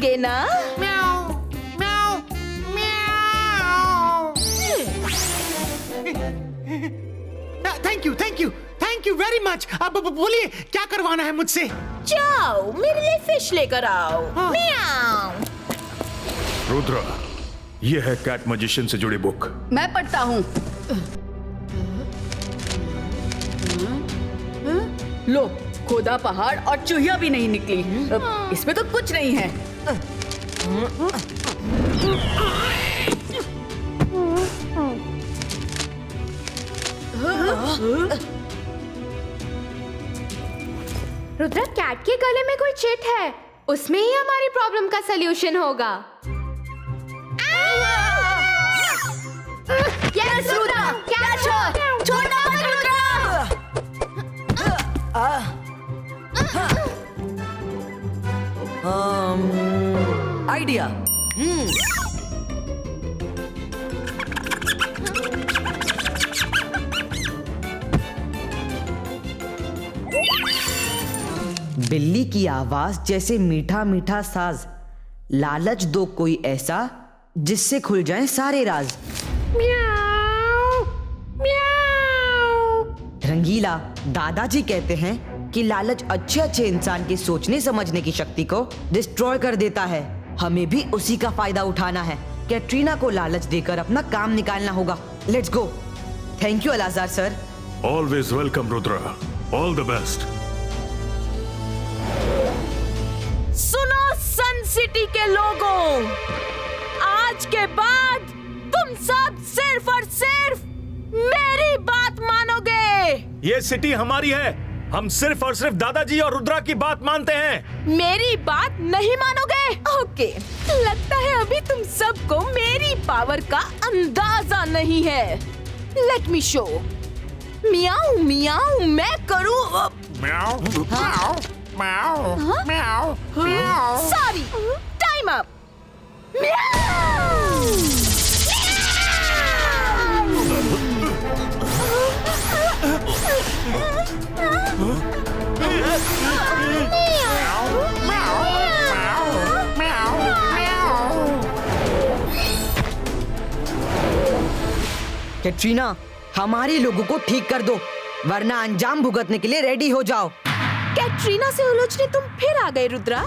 मानोगे ना? म्याऊ, म्याऊ, म्याऊ। Thank you very much. अब बोलिए क्या करवाना है मुझसे? जाओ मेरे लिए फिश लेकर आओ। म्याऊ। रुद्रा, ये है कैट मैजिशियन से जुड़ी बुक। मैं पढ़ता हूँ। लो, खोदा पहाड़ और चूहिया भी नहीं निकली। इसमें तो कुछ नहीं है। रुद्रा, कैट के गले में कोई चिट है, उसमें ही हमारी प्रॉब्लम का सलूशन होगा। Yes Rudra, catch her! छोड़ना मत रुद्रा! आइडिया। बिल्ली की आवाज जैसे मीठा मीठा साज, लालच दो कोई ऐसा जिससे खुल जाएं सारे राज। म्याऊ, म्याऊ। रंगीला, दादाजी कहते हैं कि लालच अच्छे अच्छे इंसान के सोचने समझने की शक्ति को डिस्ट्रॉय कर देता है। हमें भी उसी का फायदा उठाना है। कैटरीना को लालच देकर अपना काम निकालना होगा। Let's go. थैंक यू अलाजार sir. Always welcome Rudra, all the best. सुनो सन सिटी के लोगों, आज के बाद तुम सब सिर्फ और सिर्फ मेरी बात मानोगे। ये सिटी हमारी है, हम सिर्फ और सिर्फ दादाजी और रुद्रा की बात मानते हैं। मेरी बात नहीं मानोगे? ओके, लगता है अभी तुम सबको मेरी पावर का अंदाजा नहीं है। Let me show. मियाऊ मियाऊ मैं करूं। म्याऊ, म्याऊ, म्याऊ, म्याऊ, म्याऊ। Sorry, time up. म्याऊ। कैटरीना, हमारे लोगों को ठीक कर दो, वरना अंजाम भुगतने के लिए रेडी हो जाओ। कैटरीना से उलझने तुम फिर आ गए रुद्रा।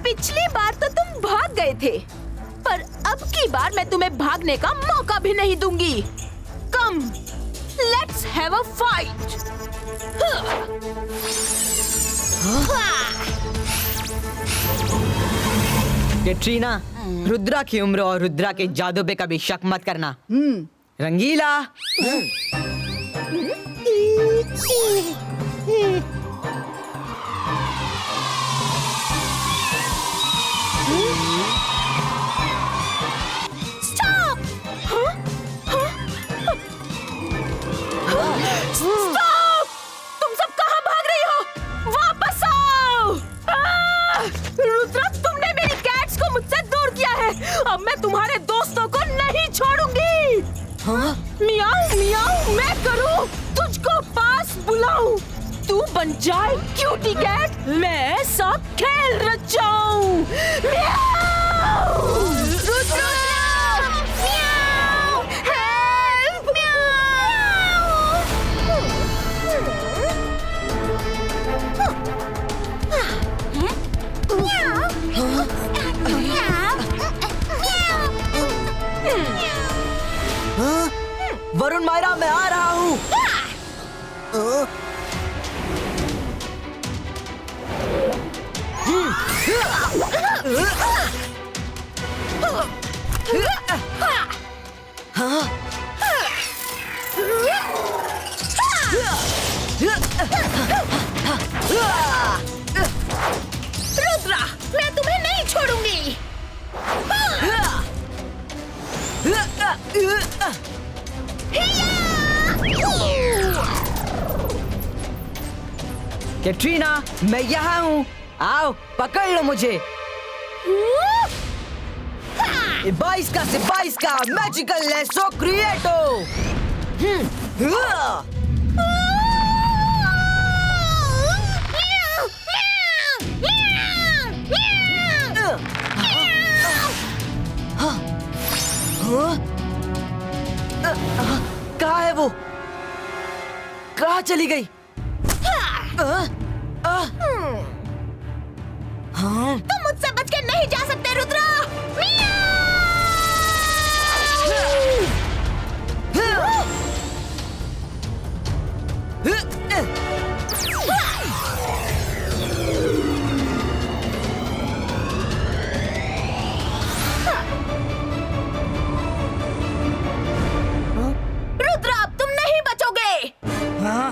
पिछली बार तो तुम भाग गए थे, पर अब की बार मैं तुम्हें भागने का मौका भी नहीं दूंगी। Come, let's have a fight. Katrina, Rudra की उम्र और रुद्रा के जादू पे कभी शक मत करना। रंगीला। स्टॉप! स्टॉप! तुम सब कहाँ भाग रही हो? वापस आओ! रुद्रा, तुमने मेरी कैट्स को मुझसे दूर किया है। अब मैं तुम्हारे दोस्तों को नहीं छोड़ूंगी। मियाऊ मियाऊ मैं करूं, तुझको पास बुलाऊं, तू बन जाए क्यूटी कैट, मैं सब खेल रचाऊं। मियाऊ! रुद्रा! मियाऊ! हेल्प! वरुण मायरा, मैं आ रहा हूँ। रुद्रा, मैं तुम्हें नहीं छोड़ूंगी। कैटरीना, मैं यहाँ हूँ, आओ पकड़ लो मुझे। 22 का से 22 का मैजिकल लेसो क्रिएटो। कहाँ चली गई? हाँ तुम मुझसे बच के नहीं जा सकते रुद्रा। रुद्रा अब तुम नहीं बचोगे। हाँ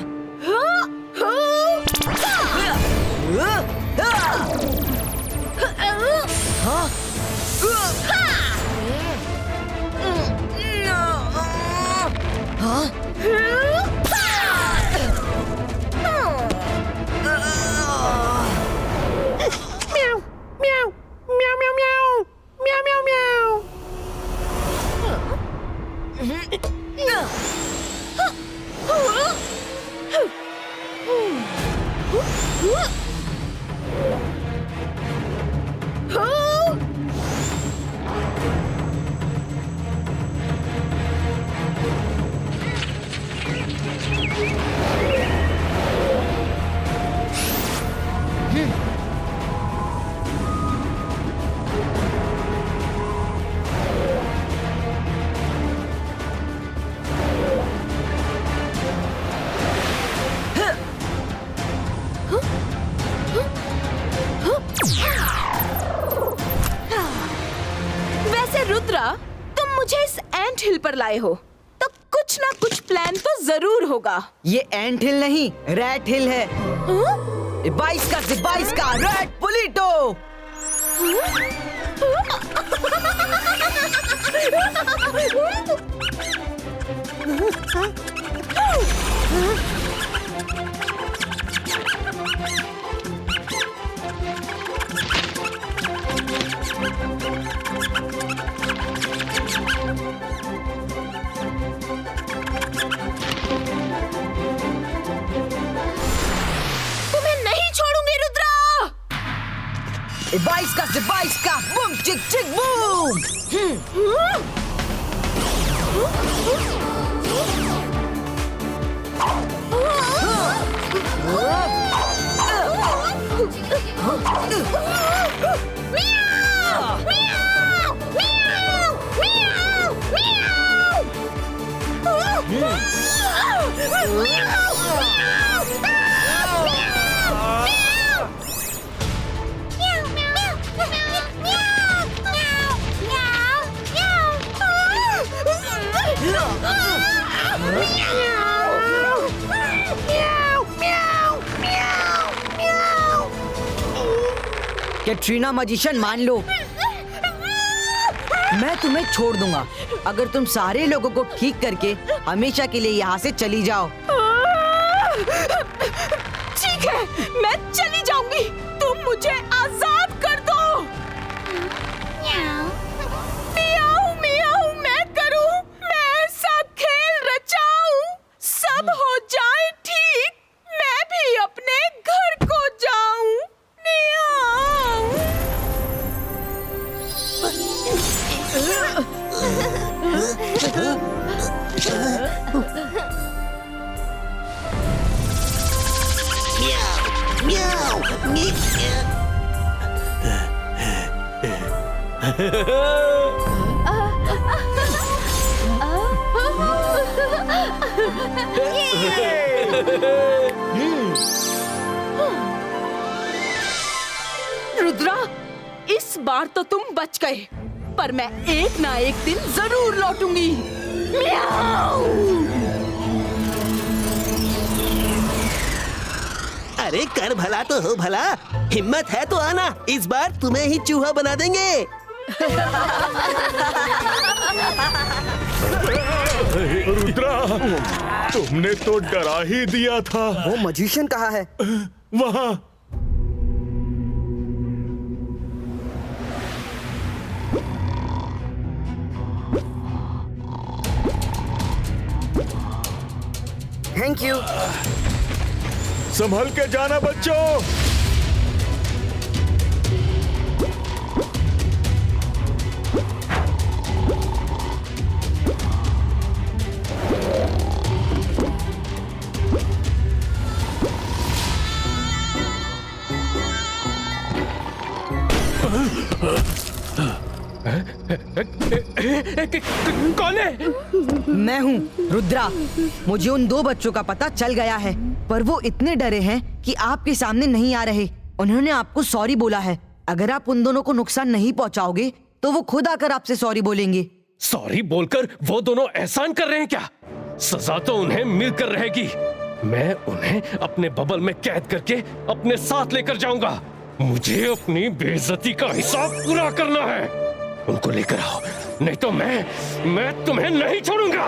वैसे रुद्रा, तुम मुझे इस एंट हिल पर लाए हो तो कुछ ना कुछ प्लान तो जरूर होगा। ये एंट हिल नहीं, रैट हिल है। 22 का रैट पुलिटो। तुम्हें नहीं छोड़ूंगी रुद्रा। 22 का बूम चिक चिक बूम। कैटरीना मैजिशियन, मान लो मैं तुम्हें छोड़ दूंगा अगर तुम सारे लोगों को ठीक करके हमेशा के लिए यहाँ से चली जाओ। ठीक है, मैं चली जाऊंगी। तुम मुझे आजाद कर दो। मियाऊ मियाऊ मैं करूं, मैं ऐसा खेल रचाऊं, सब हो जाए ठीक, मैं भी अपने घर को जाऊं। मियाऊ। रुद्रा, इस बार तो तुम बच गए, पर मैं एक ना एक दिन जरूर लौटूंगी। म्याऊ! अरे कर भला तो हो भला, हिम्मत है तो आना, इस बार तुम्हें ही चूहा बना देंगे। रुद्रा, तुमने तो डरा ही दिया था। वो मैजिशियन कहाँ है? वहाँ। Thank you. संभल के जाना बच्चों। कौन है? मैं हूँ रुद्रा। मुझे उन 2 बच्चों का पता चल गया है, पर वो इतने डरे हैं कि आपके सामने नहीं आ रहे। उन्होंने आपको सॉरी बोला है। अगर आप उन दोनों को नुकसान नहीं पहुँचाओगे तो वो खुद आकर आपसे सॉरी बोलेंगे। सॉरी बोलकर वो दोनों एहसान कर रहे हैं क्या? सजा तो उन्हें मिलकर रहेगी। मैं उन्हें अपने बबल में कैद करके अपने साथ लेकर जाऊंगा। मुझे अपनी बेइज्जती का हिसाब पूरा करना है। उनको लेकर आओ, नहीं तो मैं तुम्हें नहीं छोड़ूंगा।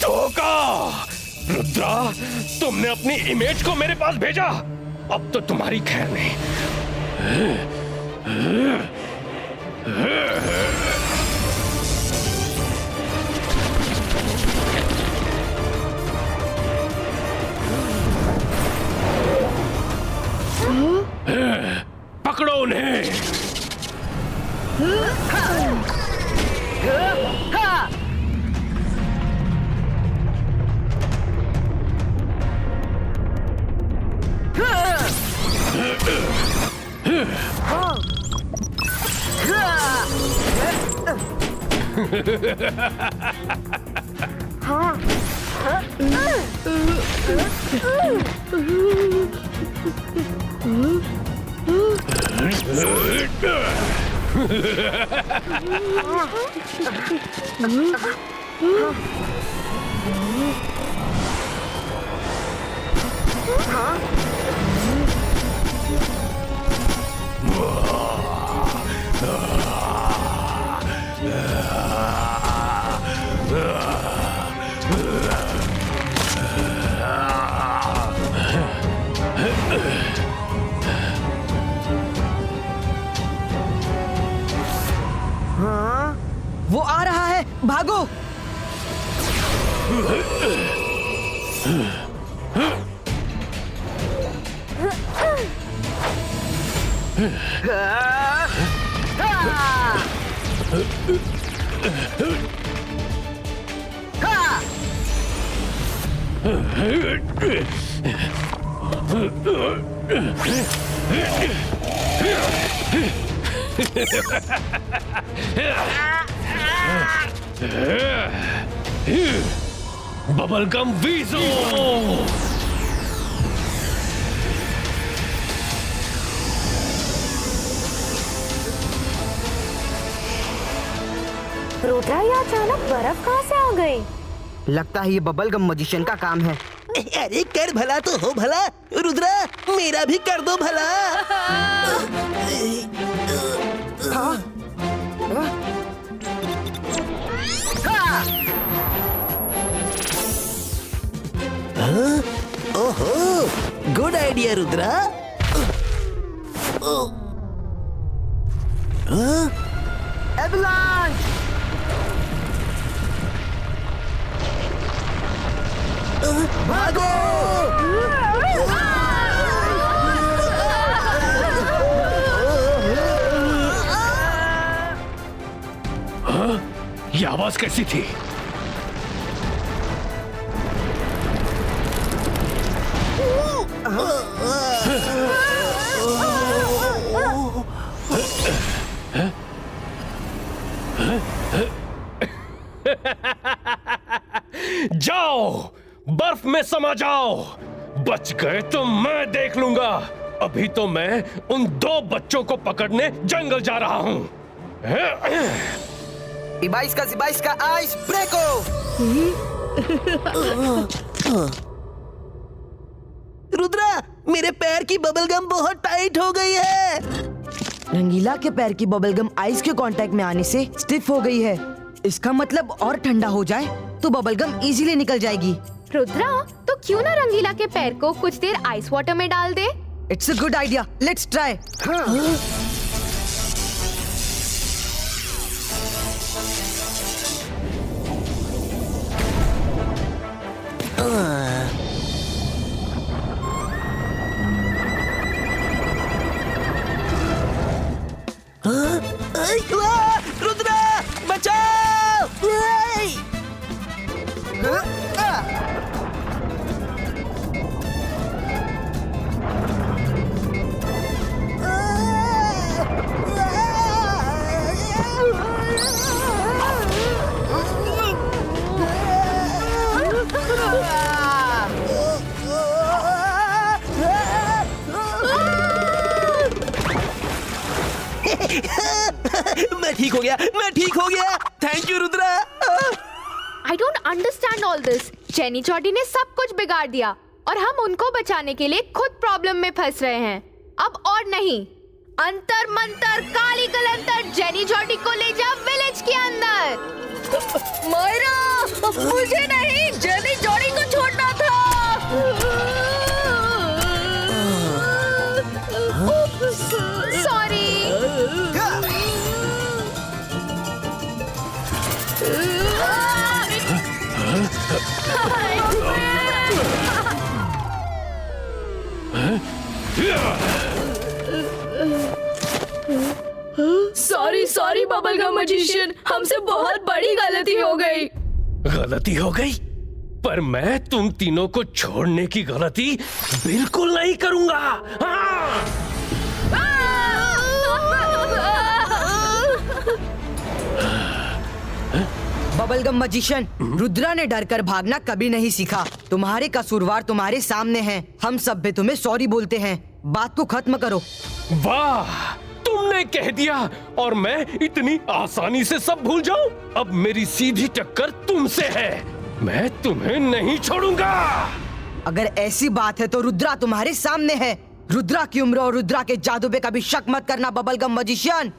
धोखा! रुद्रा, तुमने अपनी इमेज को मेरे पास भेजा। अब तो तुम्हारी खैर नहीं। पकड़ो उन्हें। वो आ रहा है, भागो। बबलगम वीज़ो! रुद्रा, ये अचानक बर्फ कहाँ से आ गई? लगता है ये बबलगम मजिशियन का काम है। अरे कर भला तो हो भला। रुद्रा, मेरा भी कर दो भला। ओहो, गुड आइडिया रुद्रा। एवलांच! भागो! ये आवाज कैसी थी? जाओ, बर्फ में समा जाओ। बच गए तो मैं देख लूंगा। अभी तो मैं उन 2 बच्चों को पकड़ने जंगल जा रहा हूँ। इबाइस का आइस ब्रेको! रुद्रा, मेरे पैर की बबलगम बहुत टाइट हो गई है। रंगीला के पैर की बबलगम आइस के कांटेक्ट में आने से स्टिफ हो गई है। इसका मतलब और ठंडा हो जाए तो बबलगम इजीली निकल जाएगी। रुद्रा, तो क्यों ना रंगीला के पैर को कुछ देर आइस वाटर में डाल दे? It's a good idea, let's try. Rudra बचाओ! मैं ठीक हो गया। Thank you Rudra. I don't understand all this. Jenny Jordy ने सब कुछ बिगाड़ दिया और हम उनको बचाने के लिए खुद प्रॉब्लम में फंस रहे हैं। अब और नहीं, अंतर मंतर काली कलंतर जेनी जॉर्डी को ले जा विलेज के अंदर। मायरा, मुझे नहीं, जेनी जॉर्डी को छोड़ना था। सॉरी। सॉरी बबलगम मैजिशियन, हमसे बहुत बड़ी गलती हो गई। गलती हो गई? पर मैं तुम तीनों को छोड़ने की गलती बिल्कुल नहीं करूंगा। हाँ! बबलगम मैजिशियन, रुद्रा ने डर कर भागना कभी नहीं सीखा। तुम्हारे कसूरवार तुम्हारे सामने हैं। हम सब भी तुम्हें सॉरी बोलते हैं। बात को खत्म करो। वाह, तुमने कह दिया और मैं इतनी आसानी से सब भूल जाऊं? अब मेरी सीधी टक्कर तुमसे है। मैं तुम्हें नहीं छोड़ूंगा। अगर ऐसी बात है तो रुद्रा तुम्हारे सामने है। रुद्रा की उम्र और रुद्रा के जादू पे कभी शक मत करना बबलगम मैजिशियन।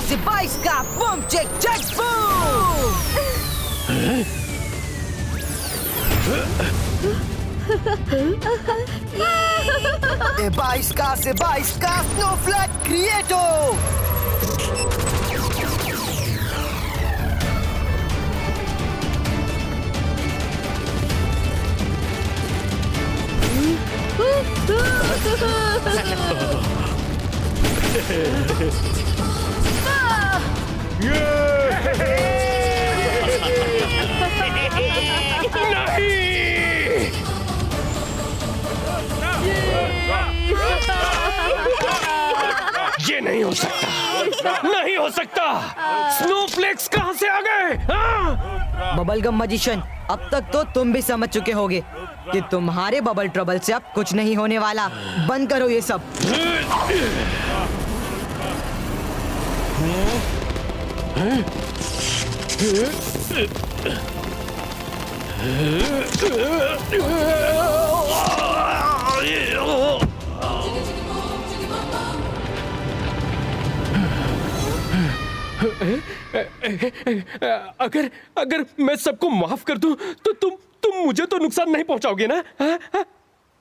से 22 का बम चेक चेक बूम। 22 का स्नोफ्लैक क्रिएटो। ये नहीं हो सकता, नहीं हो सकता। स्नोफ्लेक्स कहां से आ गए? बबलगम मैजिशियन, अब तक तो तुम भी समझ चुके होगे कि तुम्हारे बबल ट्रबल से अब कुछ नहीं होने वाला। बंद करो ये सब। अगर मैं सबको माफ कर दूं तो तुम मुझे तो नुकसान नहीं पहुंचाओगे ना?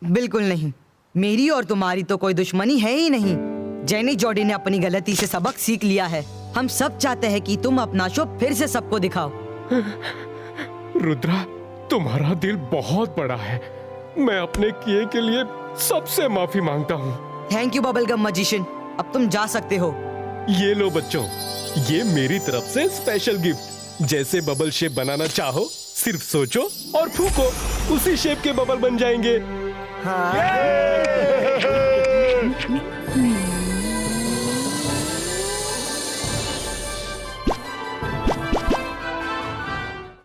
बिल्कुल नहीं। मेरी और तुम्हारी तो कोई दुश्मनी है ही नहीं। जेनी जॉर्डी ने अपनी गलती से सबक सीख लिया है। हम सब चाहते हैं कि तुम अपना शो फिर से सबको दिखाओ। रुद्रा, तुम्हारा दिल बहुत बड़ा है। मैं अपने किए के लिए सबसे माफी मांगता हूँ। थैंक यू बबलगम मैजिशियन, अब तुम जा सकते हो। ये लो बच्चों, ये मेरी तरफ से स्पेशल गिफ्ट। जैसे बबल शेप बनाना चाहो, सिर्फ सोचो और फूको, उसी शेप के बबल बन जाएंगे।